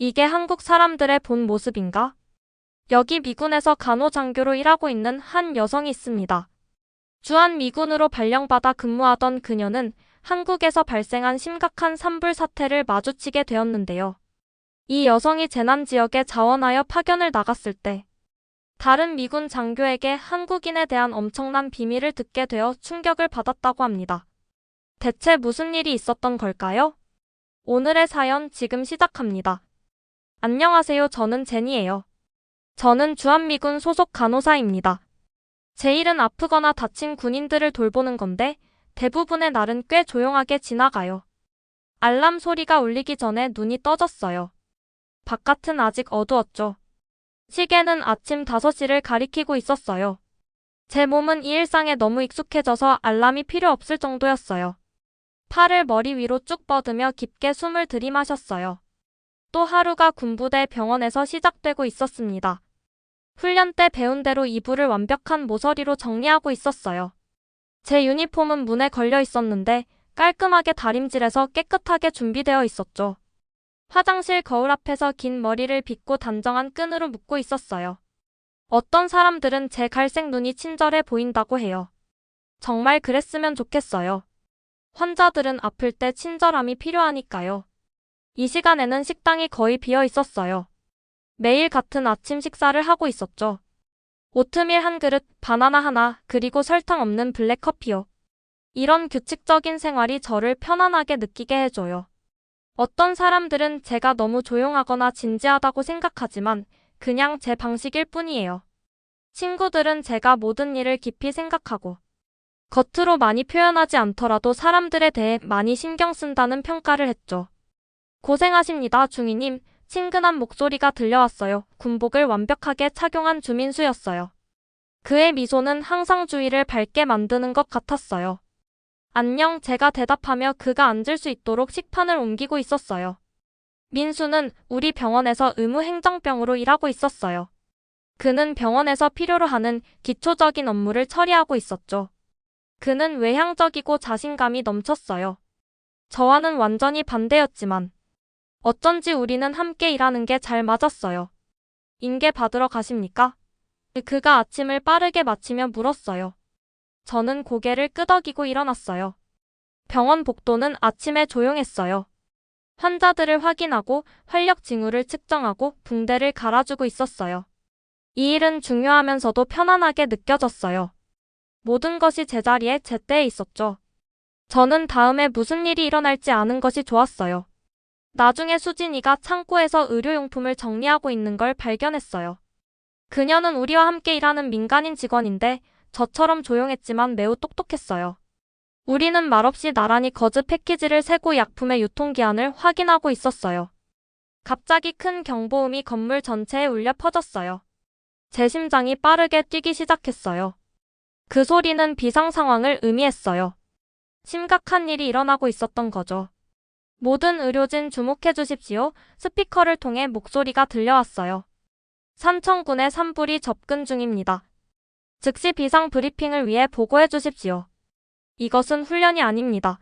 이게 한국 사람들의 본 모습인가? 여기 미군에서 간호장교로 일하고 있는 한 여성이 있습니다. 주한미군으로 발령받아 근무하던 그녀는 한국에서 발생한 심각한 산불 사태를 마주치게 되었는데요. 이 여성이 재난 지역에 자원하여 파견을 나갔을 때 다른 미군 장교에게 한국인에 대한 엄청난 비밀을 듣게 되어 충격을 받았다고 합니다. 대체 무슨 일이 있었던 걸까요? 오늘의 사연 지금 시작합니다. 안녕하세요. 저는 제니예요. 저는 주한미군 소속 간호사입니다. 제 일은 아프거나 다친 군인들을 돌보는 건데 대부분의 날은 꽤 조용하게 지나가요. 알람 소리가 울리기 전에 눈이 떠졌어요. 바깥은 아직 어두웠죠. 시계는 아침 5시를 가리키고 있었어요. 제 몸은 이 일상에 너무 익숙해져서 알람이 필요 없을 정도였어요. 팔을 머리 위로 쭉 뻗으며 깊게 숨을 들이마셨어요. 또 하루가 군부대 병원에서 시작되고 있었습니다. 훈련 때 배운 대로 이불을 완벽한 모서리로 정리하고 있었어요. 제 유니폼은 문에 걸려 있었는데 깔끔하게 다림질해서 깨끗하게 준비되어 있었죠. 화장실 거울 앞에서 긴 머리를 빗고 단정한 끈으로 묶고 있었어요. 어떤 사람들은 제 갈색 눈이 친절해 보인다고 해요. 정말 그랬으면 좋겠어요. 환자들은 아플 때 친절함이 필요하니까요. 이 시간에는 식당이 거의 비어 있었어요. 매일 같은 아침 식사를 하고 있었죠. 오트밀 한 그릇, 바나나 하나, 그리고 설탕 없는 블랙커피요. 이런 규칙적인 생활이 저를 편안하게 느끼게 해줘요. 어떤 사람들은 제가 너무 조용하거나 진지하다고 생각하지만 그냥 제 방식일 뿐이에요. 친구들은 제가 모든 일을 깊이 생각하고 겉으로 많이 표현하지 않더라도 사람들에 대해 많이 신경 쓴다는 평가를 했죠. 고생하십니다, 중위님. 친근한 목소리가 들려왔어요. 군복을 완벽하게 착용한 주민수였어요. 그의 미소는 항상 주위를 밝게 만드는 것 같았어요. 안녕, 제가 대답하며 그가 앉을 수 있도록 식판을 옮기고 있었어요. 민수는 우리 병원에서 의무행정병으로 일하고 있었어요. 그는 병원에서 필요로 하는 기초적인 업무를 처리하고 있었죠. 그는 외향적이고 자신감이 넘쳤어요. 저와는 완전히 반대였지만 어쩐지 우리는 함께 일하는 게 잘 맞았어요. 인계 받으러 가십니까? 그가 아침을 빠르게 마치며 물었어요. 저는 고개를 끄덕이고 일어났어요. 병원 복도는 아침에 조용했어요. 환자들을 확인하고 활력 징후를 측정하고 붕대를 갈아주고 있었어요. 이 일은 중요하면서도 편안하게 느껴졌어요. 모든 것이 제자리에 제때에 있었죠. 저는 다음에 무슨 일이 일어날지 아는 것이 좋았어요. 나중에 수진이가 창고에서 의료용품을 정리하고 있는 걸 발견했어요. 그녀는 우리와 함께 일하는 민간인 직원인데 저처럼 조용했지만 매우 똑똑했어요. 우리는 말없이 나란히 거즈 패키지를 세고 약품의 유통기한을 확인하고 있었어요. 갑자기 큰 경보음이 건물 전체에 울려 퍼졌어요. 제 심장이 빠르게 뛰기 시작했어요. 그 소리는 비상 상황을 의미했어요. 심각한 일이 일어나고 있었던 거죠. 모든 의료진 주목해 주십시오. 스피커를 통해 목소리가 들려왔어요. 산청군의 산불이 접근 중입니다. 즉시 비상 브리핑을 위해 보고해 주십시오. 이것은 훈련이 아닙니다.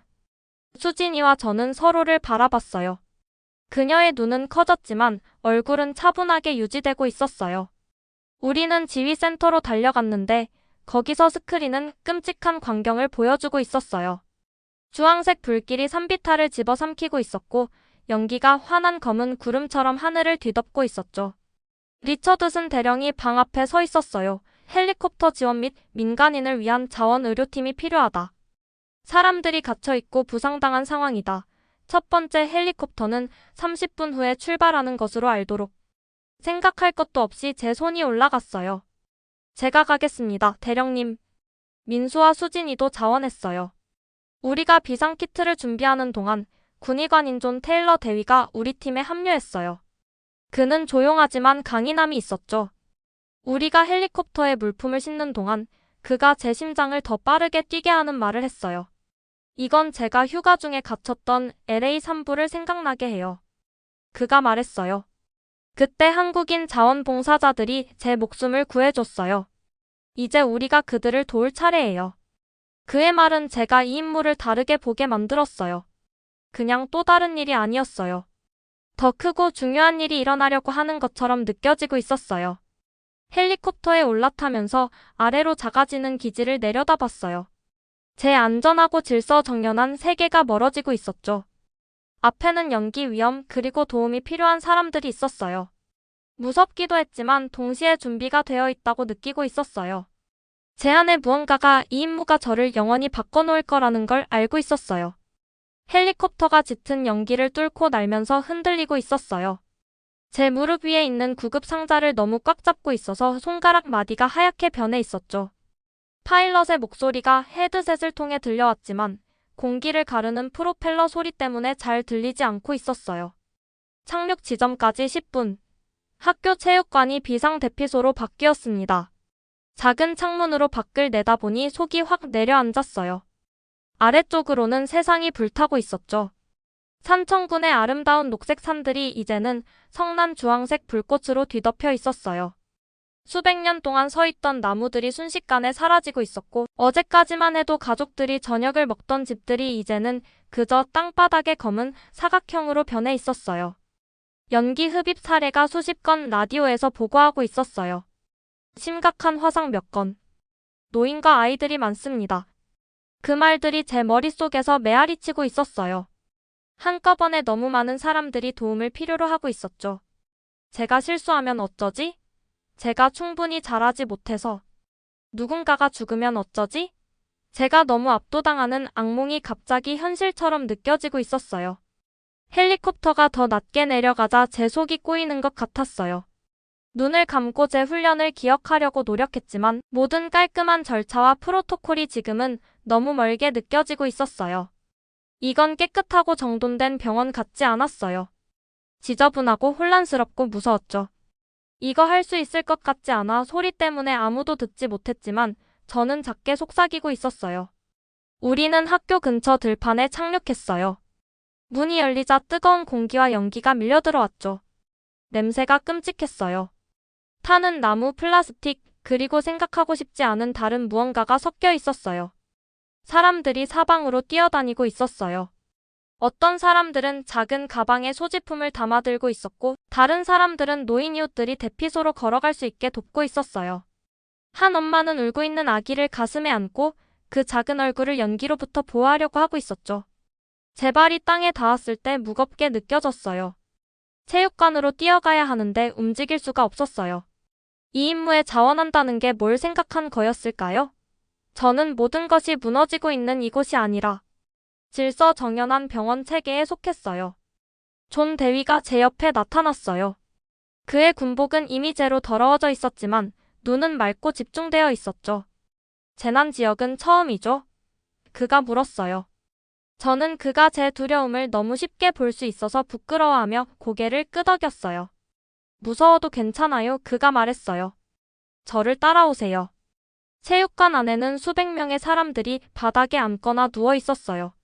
수진이와 저는 서로를 바라봤어요. 그녀의 눈은 커졌지만 얼굴은 차분하게 유지되고 있었어요. 우리는 지휘센터로 달려갔는데 거기서 스크린은 끔찍한 광경을 보여주고 있었어요. 주황색 불길이 산비탈을 집어삼키고 있었고 연기가 환한 검은 구름처럼 하늘을 뒤덮고 있었죠. 리처드슨 대령이 방 앞에 서 있었어요. 헬리콥터 지원 및 민간인을 위한 자원 의료팀이 필요하다. 사람들이 갇혀있고 부상당한 상황이다. 첫 번째 헬리콥터는 30분 후에 출발하는 것으로 알도록. 생각할 것도 없이 제 손이 올라갔어요. 제가 가겠습니다, 대령님. 민수와 수진이도 자원했어요. 우리가 비상키트를 준비하는 동안 군의관인 존 테일러 대위가 우리 팀에 합류했어요. 그는 조용하지만 강인함이 있었죠. 우리가 헬리콥터에 물품을 싣는 동안 그가 제 심장을 더 빠르게 뛰게 하는 말을 했어요. 이건 제가 휴가 중에 갇혔던 LA 산부를 생각나게 해요. 그가 말했어요. 그때 한국인 자원봉사자들이 제 목숨을 구해줬어요. 이제 우리가 그들을 도울 차례예요. 그의 말은 제가 이 임무를 다르게 보게 만들었어요. 그냥 또 다른 일이 아니었어요. 더 크고 중요한 일이 일어나려고 하는 것처럼 느껴지고 있었어요. 헬리콥터에 올라타면서 아래로 작아지는 기지를 내려다봤어요. 제 안전하고 질서정연한 세계가 멀어지고 있었죠. 앞에는 연기 위험 그리고 도움이 필요한 사람들이 있었어요. 무섭기도 했지만 동시에 준비가 되어 있다고 느끼고 있었어요. 제 안에 무언가가 이 임무가 저를 영원히 바꿔놓을 거라는 걸 알고 있었어요. 헬리콥터가 짙은 연기를 뚫고 날면서 흔들리고 있었어요. 제 무릎 위에 있는 구급 상자를 너무 꽉 잡고 있어서 손가락 마디가 하얗게 변해 있었죠. 파일럿의 목소리가 헤드셋을 통해 들려왔지만 공기를 가르는 프로펠러 소리 때문에 잘 들리지 않고 있었어요. 착륙 지점까지 10분. 학교 체육관이 비상 대피소로 바뀌었습니다. 작은 창문으로 밖을 내다보니 속이 확 내려앉았어요. 아래쪽으로는 세상이 불타고 있었죠. 산천군의 아름다운 녹색 산들이 이제는 성난 주황색 불꽃으로 뒤덮여 있었어요. 수백 년 동안 서 있던 나무들이 순식간에 사라지고 있었고 어제까지만 해도 가족들이 저녁을 먹던 집들이 이제는 그저 땅바닥의 검은 사각형으로 변해 있었어요. 연기 흡입 사례가 수십 건 라디오에서 보고하고 있었어요. 심각한 화상 몇 건. 노인과 아이들이 많습니다. 그 말들이 제 머릿속에서 메아리치고 있었어요. 한꺼번에 너무 많은 사람들이 도움을 필요로 하고 있었죠. 제가 실수하면 어쩌지? 제가 충분히 잘하지 못해서. 누군가가 죽으면 어쩌지? 제가 너무 압도당하는 악몽이 갑자기 현실처럼 느껴지고 있었어요. 헬리콥터가 더 낮게 내려가자 제 속이 꼬이는 것 같았어요. 눈을 감고 제 훈련을 기억하려고 노력했지만 모든 깔끔한 절차와 프로토콜이 지금은 너무 멀게 느껴지고 있었어요. 이건 깨끗하고 정돈된 병원 같지 않았어요. 지저분하고 혼란스럽고 무서웠죠. 이거 할 수 있을 것 같지 않아 소리 때문에 아무도 듣지 못했지만 저는 작게 속삭이고 있었어요. 우리는 학교 근처 들판에 착륙했어요. 문이 열리자 뜨거운 공기와 연기가 밀려들어왔죠. 냄새가 끔찍했어요. 타는 나무, 플라스틱, 그리고 생각하고 싶지 않은 다른 무언가가 섞여 있었어요. 사람들이 사방으로 뛰어다니고 있었어요. 어떤 사람들은 작은 가방에 소지품을 담아들고 있었고 다른 사람들은 노인 이웃들이 대피소로 걸어갈 수 있게 돕고 있었어요. 한 엄마는 울고 있는 아기를 가슴에 안고 그 작은 얼굴을 연기로부터 보호하려고 하고 있었죠. 제 발이 땅에 닿았을 때 무겁게 느껴졌어요. 체육관으로 뛰어가야 하는데 움직일 수가 없었어요. 이 임무에 자원한다는 게 뭘 생각한 거였을까요? 저는 모든 것이 무너지고 있는 이곳이 아니라 질서정연한 병원 체계에 속했어요. 존 대위가 제 옆에 나타났어요. 그의 군복은 이미 제로 더러워져 있었지만 눈은 맑고 집중되어 있었죠. 재난 지역은 처음이죠? 그가 물었어요. 저는 그가 제 두려움을 너무 쉽게 볼 수 있어서 부끄러워하며 고개를 끄덕였어요. 무서워도 괜찮아요. 그가 말했어요. 저를 따라오세요. 체육관 안에는 수백 명의 사람들이 바닥에 앉거나 누워 있었어요.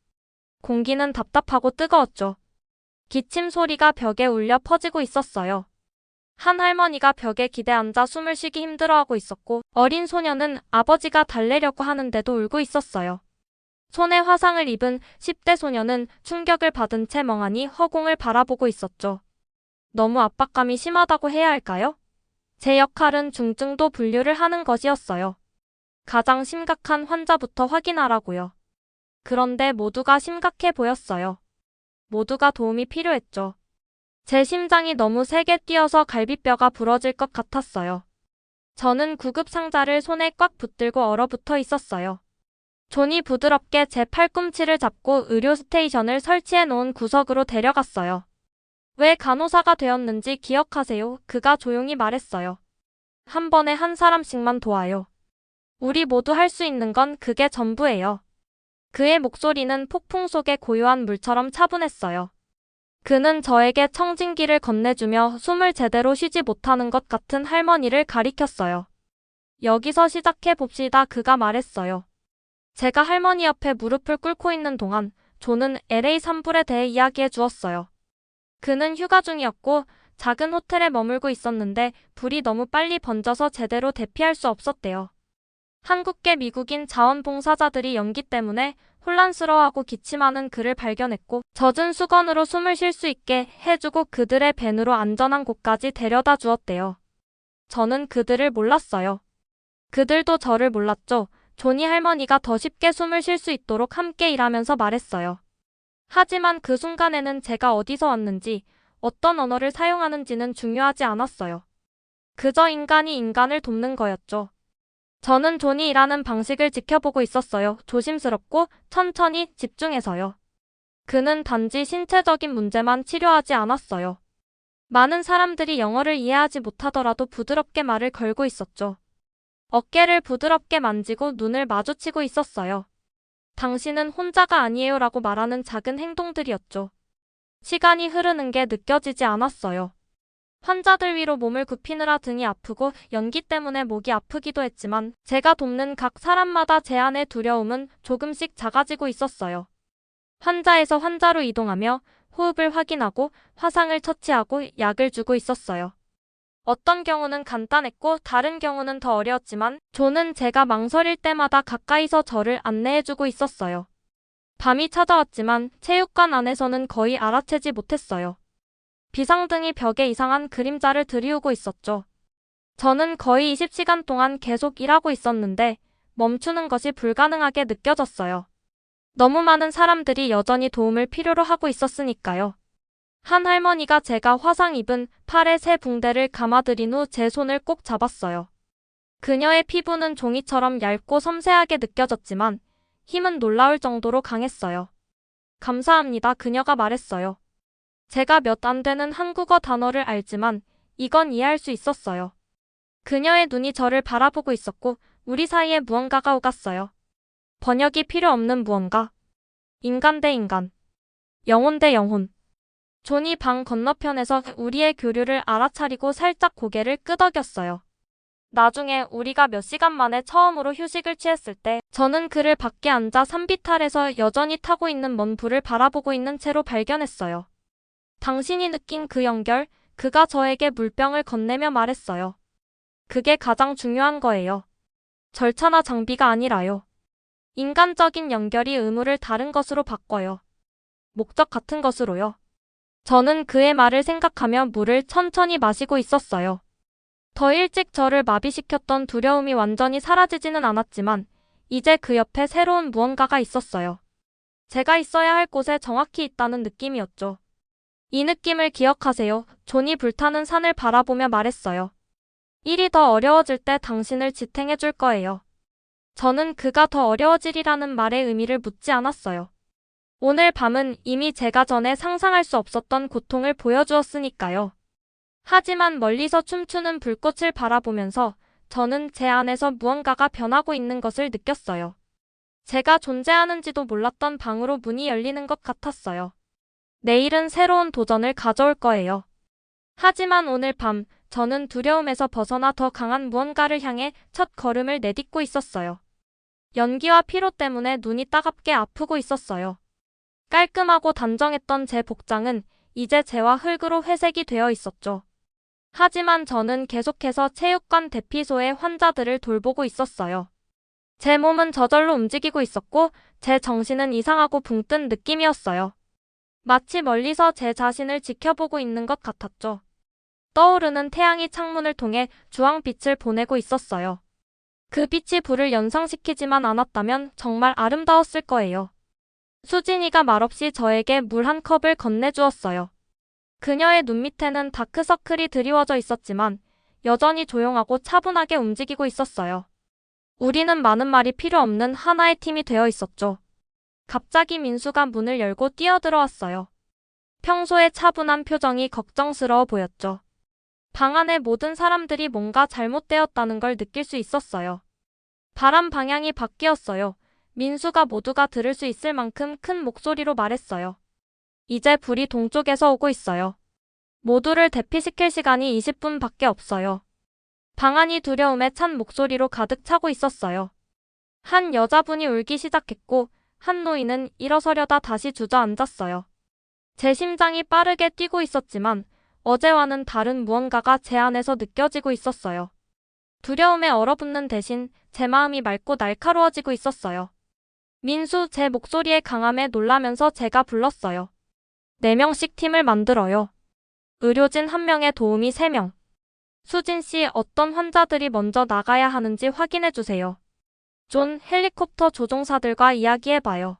공기는 답답하고 뜨거웠죠. 기침 소리가 벽에 울려 퍼지고 있었어요. 한 할머니가 벽에 기대앉아 숨을 쉬기 힘들어하고 있었고 어린 소녀는 아버지가 달래려고 하는데도 울고 있었어요. 손에 화상을 입은 10대 소녀는 충격을 받은 채 멍하니 허공을 바라보고 있었죠. 너무 압박감이 심하다고 해야 할까요? 제 역할은 중증도 분류를 하는 것이었어요. 가장 심각한 환자부터 확인하라고요. 그런데 모두가 심각해 보였어요. 모두가 도움이 필요했죠. 제 심장이 너무 세게 뛰어서 갈비뼈가 부러질 것 같았어요. 저는 구급 상자를 손에 꽉 붙들고 얼어붙어 있었어요. 존이 부드럽게 제 팔꿈치를 잡고 의료 스테이션을 설치해 놓은 구석으로 데려갔어요. 왜 간호사가 되었는지 기억하세요? 그가 조용히 말했어요. 한 번에 한 사람씩만 도와요. 우리 모두 할 수 있는 건 그게 전부예요. 그의 목소리는 폭풍 속의 고요한 물처럼 차분했어요. 그는 저에게 청진기를 건네주며 숨을 제대로 쉬지 못하는 것 같은 할머니를 가리켰어요. 여기서 시작해 봅시다. 그가 말했어요. 제가 할머니 옆에 무릎을 꿇고 있는 동안 존은 LA 산불에 대해 이야기해 주었어요. 그는 휴가 중이었고 작은 호텔에 머물고 있었는데 불이 너무 빨리 번져서 제대로 대피할 수 없었대요. 한국계 미국인 자원봉사자들이 연기 때문에 혼란스러워하고 기침하는 그를 발견했고 젖은 수건으로 숨을 쉴 수 있게 해주고 그들의 밴으로 안전한 곳까지 데려다 주었대요. 저는 그들을 몰랐어요. 그들도 저를 몰랐죠. 조니 할머니가 더 쉽게 숨을 쉴 수 있도록 함께 일하면서 말했어요. 하지만 그 순간에는 제가 어디서 왔는지, 어떤 언어를 사용하는지는 중요하지 않았어요. 그저 인간이 인간을 돕는 거였죠. 저는 존이 일하는 방식을 지켜보고 있었어요. 조심스럽고 천천히 집중해서요. 그는 단지 신체적인 문제만 치료하지 않았어요. 많은 사람들이 영어를 이해하지 못하더라도 부드럽게 말을 걸고 있었죠. 어깨를 부드럽게 만지고 눈을 마주치고 있었어요. 당신은 혼자가 아니에요 라고 말하는 작은 행동들이었죠. 시간이 흐르는 게 느껴지지 않았어요. 환자들 위로 몸을 굽히느라 등이 아프고 연기 때문에 목이 아프기도 했지만 제가 돕는 각 사람마다 제 안의 두려움은 조금씩 작아지고 있었어요. 환자에서 환자로 이동하며 호흡을 확인하고 화상을 처치하고 약을 주고 있었어요. 어떤 경우는 간단했고 다른 경우는 더 어려웠지만 존은 제가 망설일 때마다 가까이서 저를 안내해주고 있었어요. 밤이 찾아왔지만 체육관 안에서는 거의 알아채지 못했어요. 비상등이 벽에 이상한 그림자를 들이우고 있었죠. 저는 거의 20시간 동안 계속 일하고 있었는데 멈추는 것이 불가능하게 느껴졌어요. 너무 많은 사람들이 여전히 도움을 필요로 하고 있었으니까요. 한 할머니가 제가 화상 입은 팔에 새 붕대를 감아들인 후 제 손을 꼭 잡았어요. 그녀의 피부는 종이처럼 얇고 섬세하게 느껴졌지만 힘은 놀라울 정도로 강했어요. 감사합니다. 그녀가 말했어요. 제가 몇 안 되는 한국어 단어를 알지만 이건 이해할 수 있었어요. 그녀의 눈이 저를 바라보고 있었고 우리 사이에 무언가가 오갔어요. 번역이 필요 없는 무언가. 인간 대 인간. 영혼 대 영혼. 존이 방 건너편에서 우리의 교류를 알아차리고 살짝 고개를 끄덕였어요. 나중에 우리가 몇 시간 만에 처음으로 휴식을 취했을 때 저는 그를 밖에 앉아 산비탈에서 여전히 타고 있는 먼 불을 바라보고 있는 채로 발견했어요. 당신이 느낀 그 연결, 그가 저에게 물병을 건네며 말했어요. 그게 가장 중요한 거예요. 절차나 장비가 아니라요. 인간적인 연결이 의무를 다른 것으로 바꿔요. 목적 같은 것으로요. 저는 그의 말을 생각하며 물을 천천히 마시고 있었어요. 더 일찍 저를 마비시켰던 두려움이 완전히 사라지지는 않았지만 이제 그 옆에 새로운 무언가가 있었어요. 제가 있어야 할 곳에 정확히 있다는 느낌이었죠. 이 느낌을 기억하세요. 존이 불타는 산을 바라보며 말했어요. 일이 더 어려워질 때 당신을 지탱해 줄 거예요. 저는 그가 더 어려워지리라는 말의 의미를 묻지 않았어요. 오늘 밤은 이미 제가 전에 상상할 수 없었던 고통을 보여주었으니까요. 하지만 멀리서 춤추는 불꽃을 바라보면서 저는 제 안에서 무언가가 변하고 있는 것을 느꼈어요. 제가 존재하는지도 몰랐던 방으로 문이 열리는 것 같았어요. 내일은 새로운 도전을 가져올 거예요. 하지만 오늘 밤 저는 두려움에서 벗어나 더 강한 무언가를 향해 첫 걸음을 내딛고 있었어요. 연기와 피로 때문에 눈이 따갑게 아프고 있었어요. 깔끔하고 단정했던 제 복장은 이제 재와 흙으로 회색이 되어 있었죠. 하지만 저는 계속해서 체육관 대피소의 환자들을 돌보고 있었어요. 제 몸은 저절로 움직이고 있었고 제 정신은 이상하고 붕뜬 느낌이었어요. 마치 멀리서 제 자신을 지켜보고 있는 것 같았죠. 떠오르는 태양이 창문을 통해 주황빛을 보내고 있었어요. 그 빛이 불을 연상시키지만 않았다면 정말 아름다웠을 거예요. 수진이가 말없이 저에게 물 한 컵을 건네주었어요. 그녀의 눈 밑에는 다크서클이 드리워져 있었지만 여전히 조용하고 차분하게 움직이고 있었어요. 우리는 많은 말이 필요 없는 하나의 팀이 되어 있었죠. 갑자기 민수가 문을 열고 뛰어들어왔어요. 평소의 차분한 표정이 걱정스러워 보였죠. 방 안의 모든 사람들이 뭔가 잘못되었다는 걸 느낄 수 있었어요. 바람 방향이 바뀌었어요. 민수가 모두가 들을 수 있을 만큼 큰 목소리로 말했어요. 이제 불이 동쪽에서 오고 있어요. 모두를 대피시킬 시간이 20분밖에 없어요. 방 안이 두려움에 찬 목소리로 가득 차고 있었어요. 한 여자분이 울기 시작했고 한 노인은 일어서려다 다시 주저앉았어요. 제 심장이 빠르게 뛰고 있었지만 어제와는 다른 무언가가 제 안에서 느껴지고 있었어요. 두려움에 얼어붙는 대신 제 마음이 맑고 날카로워지고 있었어요. 민수, 제 목소리의 강함에 놀라면서 제가 불렀어요. 4명씩 팀을 만들어요. 의료진 1명의 도우미 3명. 수진 씨, 어떤 환자들이 먼저 나가야 하는지 확인해 주세요. 존, 헬리콥터 조종사들과 이야기해봐요.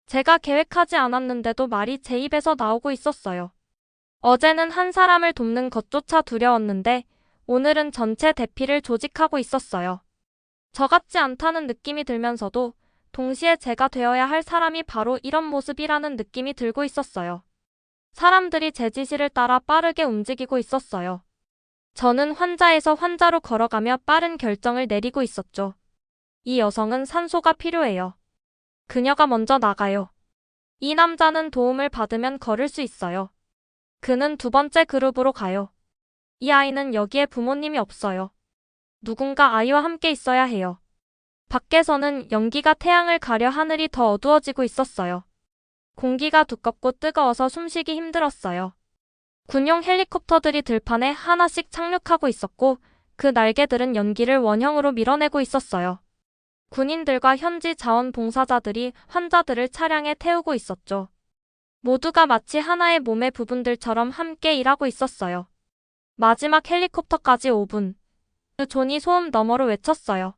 제가 계획하지 않았는데도 말이 제 입에서 나오고 있었어요. 어제는 한 사람을 돕는 것조차 두려웠는데 오늘은 전체 대피를 조직하고 있었어요. 저 같지 않다는 느낌이 들면서도 동시에 제가 되어야 할 사람이 바로 이런 모습이라는 느낌이 들고 있었어요. 사람들이 제 지시를 따라 빠르게 움직이고 있었어요. 저는 환자에서 환자로 걸어가며 빠른 결정을 내리고 있었죠. 이 여성은 산소가 필요해요. 그녀가 먼저 나가요. 이 남자는 도움을 받으면 걸을 수 있어요. 그는 2번째 그룹으로 가요. 이 아이는 여기에 부모님이 없어요. 누군가 아이와 함께 있어야 해요. 밖에서는 연기가 태양을 가려 하늘이 더 어두워지고 있었어요. 공기가 두껍고 뜨거워서 숨쉬기 힘들었어요. 군용 헬리콥터들이 들판에 하나씩 착륙하고 있었고 그 날개들은 연기를 원형으로 밀어내고 있었어요. 군인들과 현지 자원봉사자들이 환자들을 차량에 태우고 있었죠. 모두가 마치 하나의 몸의 부분들처럼 함께 일하고 있었어요. 마지막 헬리콥터까지 5분. 존이 소음 너머로 외쳤어요.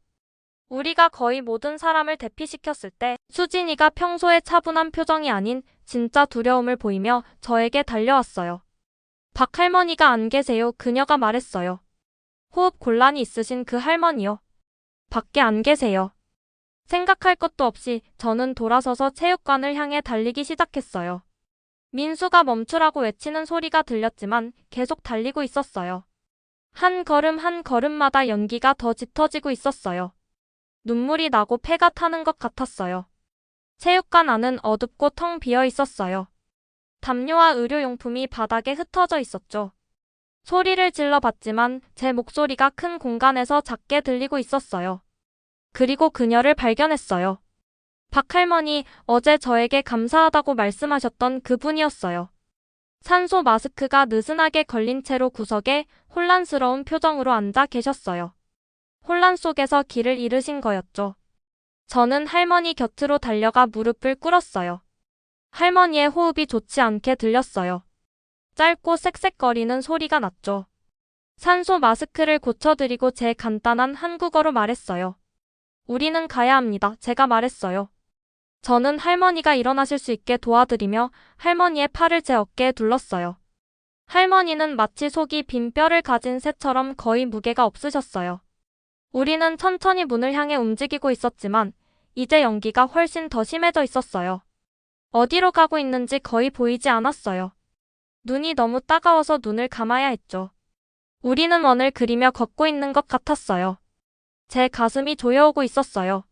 우리가 거의 모든 사람을 대피시켰을 때 수진이가 평소의 차분한 표정이 아닌 진짜 두려움을 보이며 저에게 달려왔어요. 박 할머니가 안 계세요. 그녀가 말했어요. 호흡 곤란이 있으신 그 할머니요. 밖에 안 계세요. 생각할 것도 없이 저는 돌아서서 체육관을 향해 달리기 시작했어요. 민수가 멈추라고 외치는 소리가 들렸지만 계속 달리고 있었어요. 한 걸음 한 걸음마다 연기가 더 짙어지고 있었어요. 눈물이 나고 폐가 타는 것 같았어요. 체육관 안은 어둡고 텅 비어 있었어요. 담요와 의료용품이 바닥에 흩어져 있었죠. 소리를 질러봤지만 제 목소리가 큰 공간에서 작게 들리고 있었어요. 그리고 그녀를 발견했어요. 박할머니, 어제 저에게 감사하다고 말씀하셨던 그분이었어요. 산소 마스크가 느슨하게 걸린 채로 구석에 혼란스러운 표정으로 앉아 계셨어요. 혼란 속에서 길을 잃으신 거였죠. 저는 할머니 곁으로 달려가 무릎을 꿇었어요. 할머니의 호흡이 좋지 않게 들렸어요. 짧고 쌕쌕거리는 소리가 났죠. 산소 마스크를 고쳐드리고 제 간단한 한국어로 말했어요. 우리는 가야 합니다. 제가 말했어요. 저는 할머니가 일어나실 수 있게 도와드리며 할머니의 팔을 제 어깨에 둘렀어요. 할머니는 마치 속이 빈 뼈를 가진 새처럼 거의 무게가 없으셨어요. 우리는 천천히 문을 향해 움직이고 있었지만 이제 연기가 훨씬 더 심해져 있었어요. 어디로 가고 있는지 거의 보이지 않았어요. 눈이 너무 따가워서 눈을 감아야 했죠. 우리는 원을 그리며 걷고 있는 것 같았어요. 제 가슴이 조여오고 있었어요.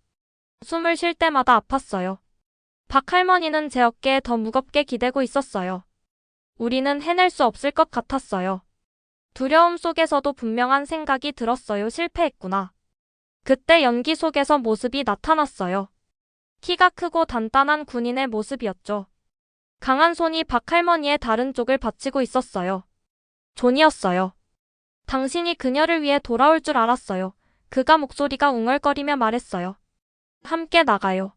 숨을 쉴 때마다 아팠어요. 박 할머니는 제 어깨에 더 무겁게 기대고 있었어요. 우리는 해낼 수 없을 것 같았어요. 두려움 속에서도 분명한 생각이 들었어요. 실패했구나. 그때 연기 속에서 모습이 나타났어요. 키가 크고 단단한 군인의 모습이었죠. 강한 손이 박 할머니의 다른 쪽을 받치고 있었어요. 존이었어요. 당신이 그녀를 위해 돌아올 줄 알았어요. 그가 목소리가 웅얼거리며 말했어요. 함께 나가요.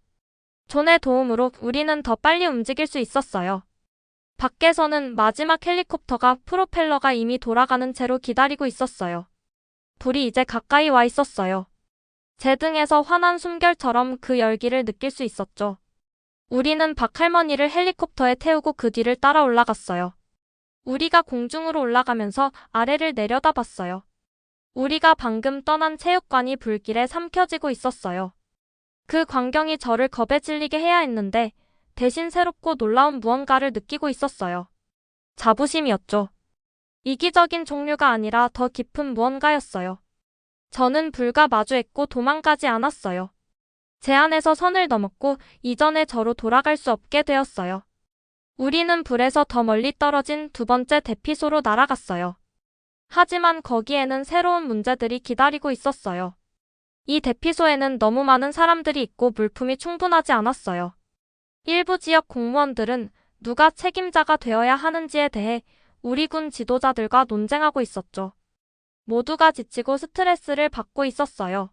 존의 도움으로 우리는 더 빨리 움직일 수 있었어요. 밖에서는 마지막 헬리콥터가 프로펠러가 이미 돌아가는 채로 기다리고 있었어요. 불이 이제 가까이 와 있었어요. 제 등에서 환한 숨결처럼 그 열기를 느낄 수 있었죠. 우리는 박 할머니를 헬리콥터에 태우고 그 뒤를 따라 올라갔어요. 우리가 공중으로 올라가면서 아래를 내려다봤어요. 우리가 방금 떠난 체육관이 불길에 삼켜지고 있었어요. 그 광경이 저를 겁에 질리게 해야 했는데 대신 새롭고 놀라운 무언가를 느끼고 있었어요. 자부심이었죠. 이기적인 종류가 아니라 더 깊은 무언가였어요. 저는 불과 마주했고 도망가지 않았어요. 제 안에서 선을 넘었고 이전의 저로 돌아갈 수 없게 되었어요. 우리는 불에서 더 멀리 떨어진 2번째 대피소로 날아갔어요. 하지만 거기에는 새로운 문제들이 기다리고 있었어요. 이 대피소에는 너무 많은 사람들이 있고 물품이 충분하지 않았어요. 일부 지역 공무원들은 누가 책임자가 되어야 하는지에 대해 우리 군 지도자들과 논쟁하고 있었죠. 모두가 지치고 스트레스를 받고 있었어요.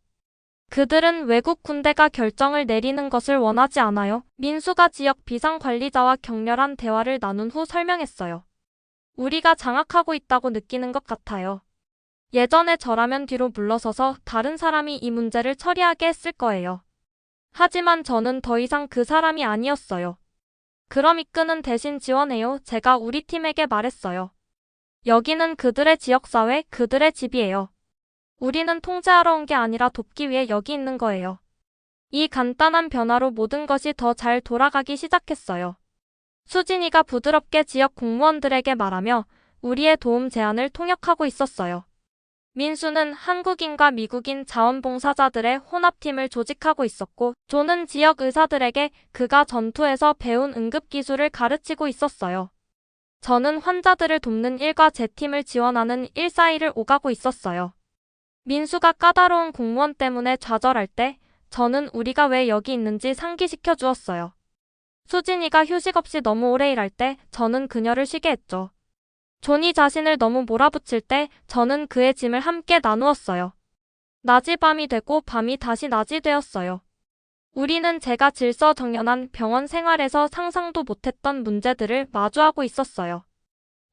그들은 외국 군대가 결정을 내리는 것을 원하지 않아요. 민수가 지역 비상관리자와 격렬한 대화를 나눈 후 설명했어요. 우리가 장악하고 있다고 느끼는 것 같아요. 예전에 저라면 뒤로 물러서서 다른 사람이 이 문제를 처리하게 했을 거예요. 하지만 저는 더 이상 그 사람이 아니었어요. 그럼 이끄는 대신 지원해요. 제가 우리 팀에게 말했어요. 여기는 그들의 지역사회, 그들의 집이에요. 우리는 통제하러 온 게 아니라 돕기 위해 여기 있는 거예요. 이 간단한 변화로 모든 것이 더 잘 돌아가기 시작했어요. 수진이가 부드럽게 지역 공무원들에게 말하며 우리의 도움 제안을 통역하고 있었어요. 민수는 한국인과 미국인 자원봉사자들의 혼합팀을 조직하고 있었고, 존은 지역 의사들에게 그가 전투에서 배운 응급기술을 가르치고 있었어요. 저는 환자들을 돕는 일과 제 팀을 지원하는 일 사이를 오가고 있었어요. 민수가 까다로운 공무원 때문에 좌절할 때 저는 우리가 왜 여기 있는지 상기시켜 주었어요. 수진이가 휴식 없이 너무 오래 일할 때 저는 그녀를 쉬게 했죠. 존이 자신을 너무 몰아붙일 때 저는 그의 짐을 함께 나누었어요. 낮이 밤이 되고 밤이 다시 낮이 되었어요. 우리는 제가 질서정연한 병원 생활에서 상상도 못했던 문제들을 마주하고 있었어요.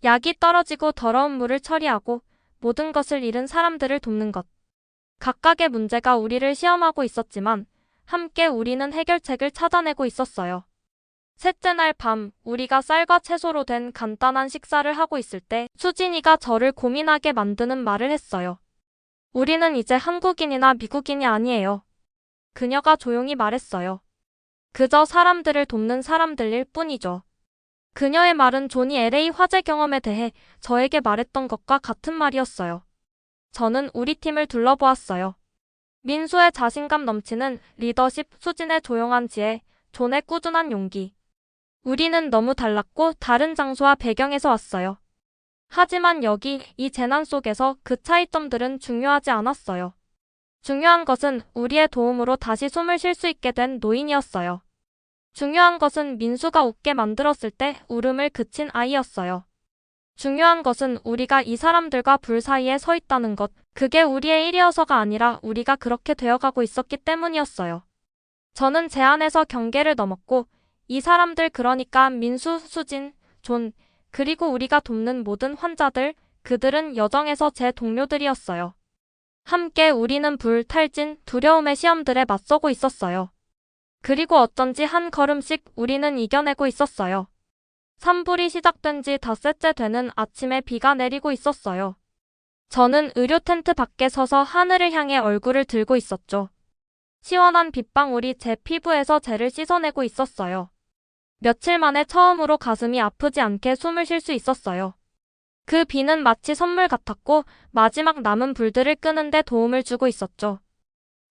약이 떨어지고 더러운 물을 처리하고 모든 것을 잃은 사람들을 돕는 것. 각각의 문제가 우리를 시험하고 있었지만 함께 우리는 해결책을 찾아내고 있었어요. 셋째 날 밤, 우리가 쌀과 채소로 된 간단한 식사를 하고 있을 때 수진이가 저를 고민하게 만드는 말을 했어요. 우리는 이제 한국인이나 미국인이 아니에요. 그녀가 조용히 말했어요. 그저 사람들을 돕는 사람들일 뿐이죠. 그녀의 말은 존이 LA 화재 경험에 대해 저에게 말했던 것과 같은 말이었어요. 저는 우리 팀을 둘러보았어요. 민수의 자신감 넘치는 리더십, 수진의 조용한 지혜, 존의 꾸준한 용기. 우리는 너무 달랐고 다른 장소와 배경에서 왔어요. 하지만 여기 이 재난 속에서 그 차이점들은 중요하지 않았어요. 중요한 것은 우리의 도움으로 다시 숨을 쉴 수 있게 된 노인이었어요. 중요한 것은 민수가 웃게 만들었을 때 울음을 그친 아이였어요. 중요한 것은 우리가 이 사람들과 불 사이에 서 있다는 것, 그게 우리의 일이어서가 아니라 우리가 그렇게 되어가고 있었기 때문이었어요. 저는 제 안에서 경계를 넘었고 이 사람들, 그러니까 민수, 수진, 존, 그리고 우리가 돕는 모든 환자들, 그들은 여정에서 제 동료들이었어요. 함께 우리는 불, 탈진, 두려움의 시험들에 맞서고 있었어요. 그리고 어쩐지 한 걸음씩 우리는 이겨내고 있었어요. 산불이 시작된 지 닷새째 되는 아침에 비가 내리고 있었어요. 저는 의료 텐트 밖에 서서 하늘을 향해 얼굴을 들고 있었죠. 시원한 빗방울이 제 피부에서 젤을 씻어내고 있었어요. 며칠 만에 처음으로 가슴이 아프지 않게 숨을 쉴 수 있었어요. 그 비는 마치 선물 같았고 마지막 남은 불들을 끄는데 도움을 주고 있었죠.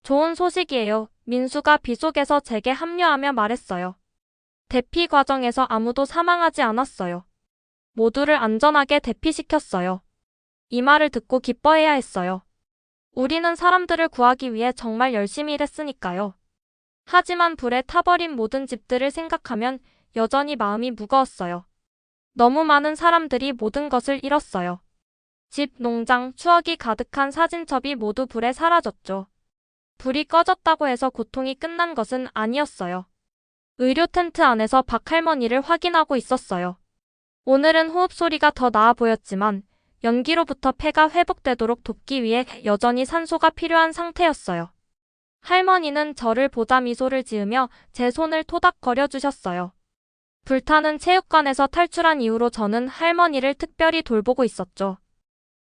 좋은 소식이에요. 민수가 비 속에서 제게 합류하며 말했어요. 대피 과정에서 아무도 사망하지 않았어요. 모두를 안전하게 대피시켰어요. 이 말을 듣고 기뻐해야 했어요. 우리는 사람들을 구하기 위해 정말 열심히 일했으니까요. 하지만 불에 타버린 모든 집들을 생각하면 여전히 마음이 무거웠어요. 너무 많은 사람들이 모든 것을 잃었어요. 집, 농장, 추억이 가득한 사진첩이 모두 불에 사라졌죠. 불이 꺼졌다고 해서 고통이 끝난 것은 아니었어요. 의료 텐트 안에서 박할머니를 확인하고 있었어요. 오늘은 호흡 소리가 더 나아 보였지만 연기로부터 폐가 회복되도록 돕기 위해 여전히 산소가 필요한 상태였어요. 할머니는 저를 보다 미소를 지으며 제 손을 토닥거려 주셨어요. 불타는 체육관에서 탈출한 이후로 저는 할머니를 특별히 돌보고 있었죠.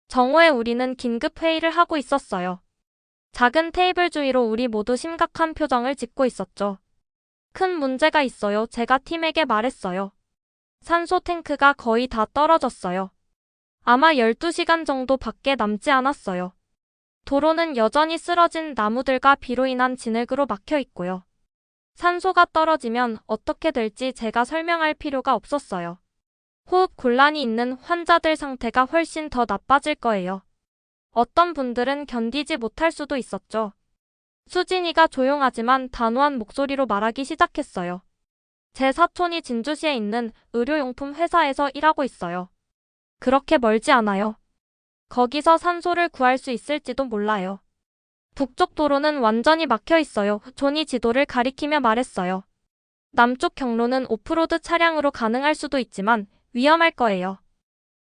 정오에 우리는 긴급 회의를 하고 있었어요. 작은 테이블 주위로 우리 모두 심각한 표정을 짓고 있었죠. 큰 문제가 있어요. 제가 팀에게 말했어요. 산소 탱크가 거의 다 떨어졌어요. 아마 12시간 정도 밖에 남지 않았어요. 도로는 여전히 쓰러진 나무들과 비로 인한 진흙으로 막혀 있고요. 산소가 떨어지면 어떻게 될지 제가 설명할 필요가 없었어요. 호흡 곤란이 있는 환자들 상태가 훨씬 더 나빠질 거예요. 어떤 분들은 견디지 못할 수도 있었죠. 수진이가 조용하지만 단호한 목소리로 말하기 시작했어요. 제 사촌이 진주시에 있는 의료용품 회사에서 일하고 있어요. 그렇게 멀지 않아요. 거기서 산소를 구할 수 있을지도 몰라요. 북쪽 도로는 완전히 막혀 있어요. 존이 지도를 가리키며 말했어요. 남쪽 경로는 오프로드 차량으로 가능할 수도 있지만 위험할 거예요.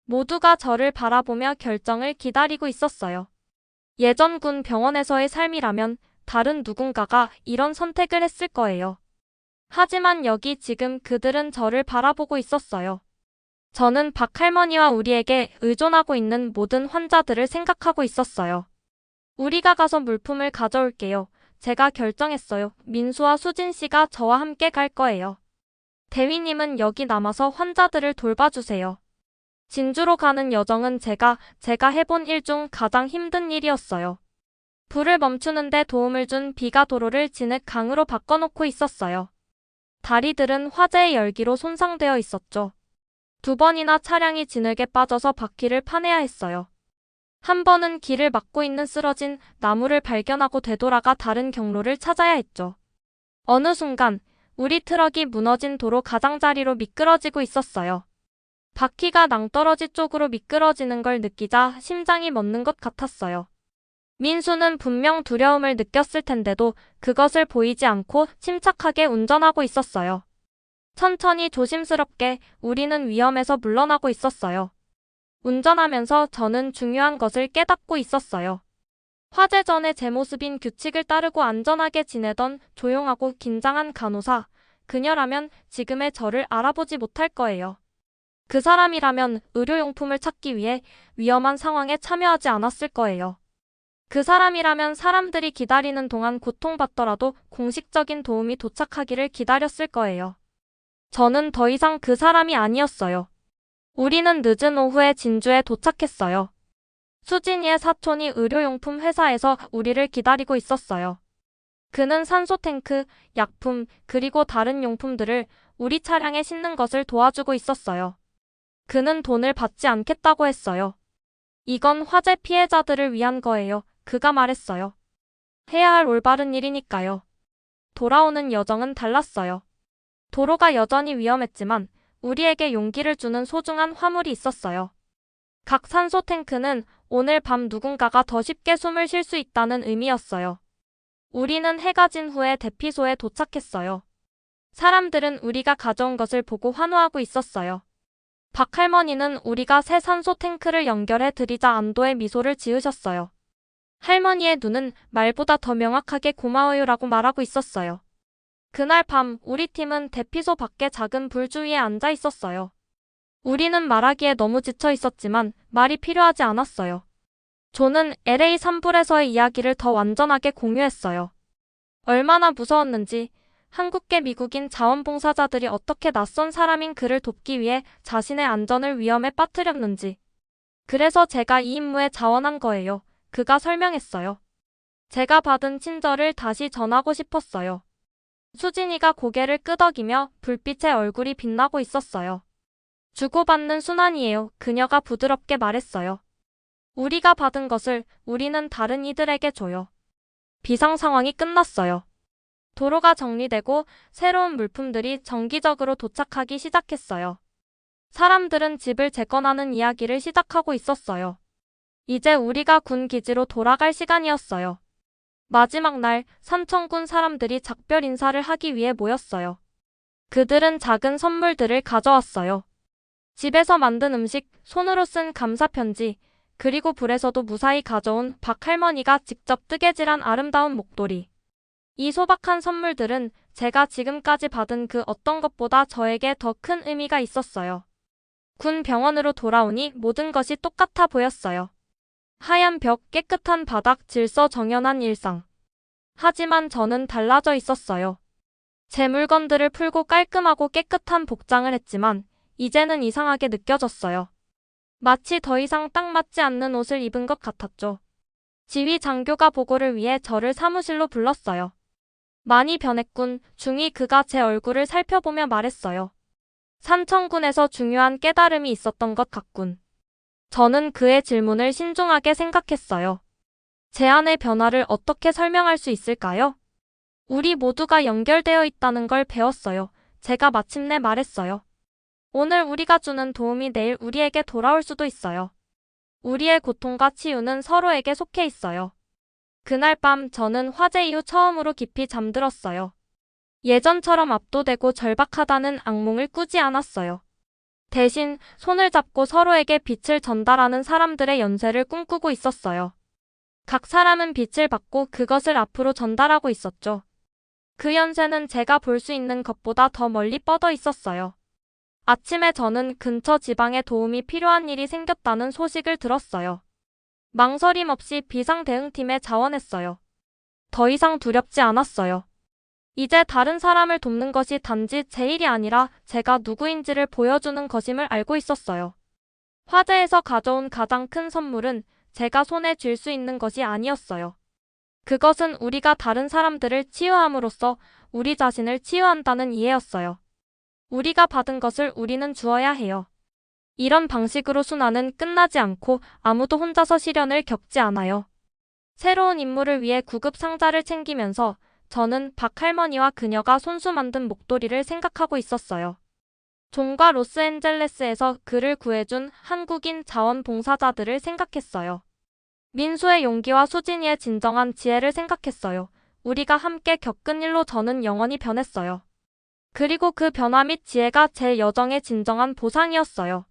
모두가 저를 바라보며 결정을 기다리고 있었어요. 예전 군 병원에서의 삶이라면 다른 누군가가 이런 선택을 했을 거예요. 하지만 여기 지금 그들은 저를 바라보고 있었어요. 저는 박 할머니와 우리에게 의존하고 있는 모든 환자들을 생각하고 있었어요. 우리가 가서 물품을 가져올게요. 제가 결정했어요. 민수와 수진 씨가 저와 함께 갈 거예요. 대위님은 여기 남아서 환자들을 돌봐주세요. 진주로 가는 여정은 제가 해본 일 중 가장 힘든 일이었어요. 불을 멈추는데 도움을 준 비가 도로를 진흙 강으로 바꿔놓고 있었어요. 다리들은 화재의 열기로 손상되어 있었죠. 2번이나 차량이 진흙에 빠져서 바퀴를 파내야 했어요. 한 번은 길을 막고 있는 쓰러진 나무를 발견하고 되돌아가 다른 경로를 찾아야 했죠. 어느 순간 우리 트럭이 무너진 도로 가장자리로 미끄러지고 있었어요. 바퀴가 낭떠러지 쪽으로 미끄러지는 걸 느끼자 심장이 멎는 것 같았어요. 민수는 분명 두려움을 느꼈을 텐데도 그것을 보이지 않고 침착하게 운전하고 있었어요. 천천히 조심스럽게 우리는 위험에서 물러나고 있었어요. 운전하면서 저는 중요한 것을 깨닫고 있었어요. 화재 전에 제 모습인 규칙을 따르고 안전하게 지내던 조용하고 긴장한 간호사, 그녀라면 지금의 저를 알아보지 못할 거예요. 그 사람이라면 의료용품을 찾기 위해 위험한 상황에 참여하지 않았을 거예요. 그 사람이라면 사람들이 기다리는 동안 고통받더라도 공식적인 도움이 도착하기를 기다렸을 거예요. 저는 더 이상 그 사람이 아니었어요. 우리는 늦은 오후에 진주에 도착했어요. 수진이의 사촌이 의료용품 회사에서 우리를 기다리고 있었어요. 그는 산소 탱크, 약품, 그리고 다른 용품들을 우리 차량에 싣는 것을 도와주고 있었어요. 그는 돈을 받지 않겠다고 했어요. 이건 화재 피해자들을 위한 거예요. 그가 말했어요. 해야 할 올바른 일이니까요. 돌아오는 여정은 달랐어요. 도로가 여전히 위험했지만 우리에게 용기를 주는 소중한 화물이 있었어요. 각 산소 탱크는 오늘 밤 누군가가 더 쉽게 숨을 쉴 수 있다는 의미였어요. 우리는 해가 진 후에 대피소에 도착했어요. 사람들은 우리가 가져온 것을 보고 환호하고 있었어요. 박 할머니는 우리가 새 산소 탱크를 연결해 드리자 안도의 미소를 지으셨어요. 할머니의 눈은 말보다 더 명확하게 고마워요라고 말하고 있었어요. 그날 밤 우리 팀은 대피소 밖에 작은 불 주위에 앉아 있었어요. 우리는 말하기에 너무 지쳐 있었지만 말이 필요하지 않았어요. 존은 LA 산불에서의 이야기를 더 완전하게 공유했어요. 얼마나 무서웠는지, 한국계 미국인 자원봉사자들이 어떻게 낯선 사람인 그를 돕기 위해 자신의 안전을 위험에 빠뜨렸는지. 그래서 제가 이 임무에 자원한 거예요. 그가 설명했어요. 제가 받은 친절을 다시 전하고 싶었어요. 수진이가 고개를 끄덕이며 불빛에 얼굴이 빛나고 있었어요. 주고받는 순환이에요. 그녀가 부드럽게 말했어요. 우리가 받은 것을 우리는 다른 이들에게 줘요. 비상 상황이 끝났어요. 도로가 정리되고 새로운 물품들이 정기적으로 도착하기 시작했어요. 사람들은 집을 재건하는 이야기를 시작하고 있었어요. 이제 우리가 군 기지로 돌아갈 시간이었어요. 마지막 날 삼천군 사람들이 작별 인사를 하기 위해 모였어요. 그들은 작은 선물들을 가져왔어요. 집에서 만든 음식, 손으로 쓴 감사 편지, 그리고 불에서도 무사히 가져온 박 할머니가 직접 뜨개질한 아름다운 목도리. 이 소박한 선물들은 제가 지금까지 받은 그 어떤 것보다 저에게 더 큰 의미가 있었어요. 군 병원으로 돌아오니 모든 것이 똑같아 보였어요. 하얀 벽, 깨끗한 바닥, 질서 정연한 일상. 하지만 저는 달라져 있었어요. 제 물건들을 풀고 깔끔하고 깨끗한 복장을 했지만 이제는 이상하게 느껴졌어요. 마치 더 이상 딱 맞지 않는 옷을 입은 것 같았죠. 지휘 장교가 보고를 위해 저를 사무실로 불렀어요. 많이 변했군. 중이 그가 제 얼굴을 살펴보며 말했어요. 삼천군에서 중요한 깨달음이 있었던 것 같군. 저는 그의 질문을 신중하게 생각했어요. 제 안의 변화를 어떻게 설명할 수 있을까요? 우리 모두가 연결되어 있다는 걸 배웠어요. 제가 마침내 말했어요. 오늘 우리가 주는 도움이 내일 우리에게 돌아올 수도 있어요. 우리의 고통과 치유는 서로에게 속해 있어요. 그날 밤 저는 화재 이후 처음으로 깊이 잠들었어요. 예전처럼 압도되고 절박하다는 악몽을 꾸지 않았어요. 대신 손을 잡고 서로에게 빛을 전달하는 사람들의 연쇄를 꿈꾸고 있었어요. 각 사람은 빛을 받고 그것을 앞으로 전달하고 있었죠. 그 연쇄는 제가 볼 수 있는 것보다 더 멀리 뻗어 있었어요. 아침에 저는 근처 지방에 도움이 필요한 일이 생겼다는 소식을 들었어요. 망설임 없이 비상대응팀에 자원했어요. 더 이상 두렵지 않았어요. 이제 다른 사람을 돕는 것이 단지 제 일이 아니라 제가 누구인지를 보여주는 것임을 알고 있었어요. 화재에서 가져온 가장 큰 선물은 제가 손에 쥘 수 있는 것이 아니었어요. 그것은 우리가 다른 사람들을 치유함으로써 우리 자신을 치유한다는 이해였어요. 우리가 받은 것을 우리는 주어야 해요. 이런 방식으로 순환은 끝나지 않고 아무도 혼자서 시련을 겪지 않아요. 새로운 임무를 위해 구급 상자를 챙기면서 저는 박 할머니와 그녀가 손수 만든 목도리를 생각하고 있었어요. 존과 로스앤젤레스에서 그를 구해준 한국인 자원봉사자들을 생각했어요. 민수의 용기와 수진이의 진정한 지혜를 생각했어요. 우리가 함께 겪은 일로 저는 영원히 변했어요. 그리고 그 변화 및 지혜가 제 여정의 진정한 보상이었어요.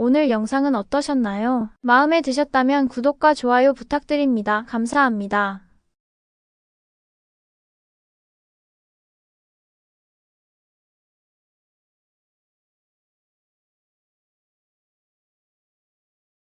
오늘 영상은 어떠셨나요? 마음에 드셨다면 구독과 좋아요 부탁드립니다. 감사합니다.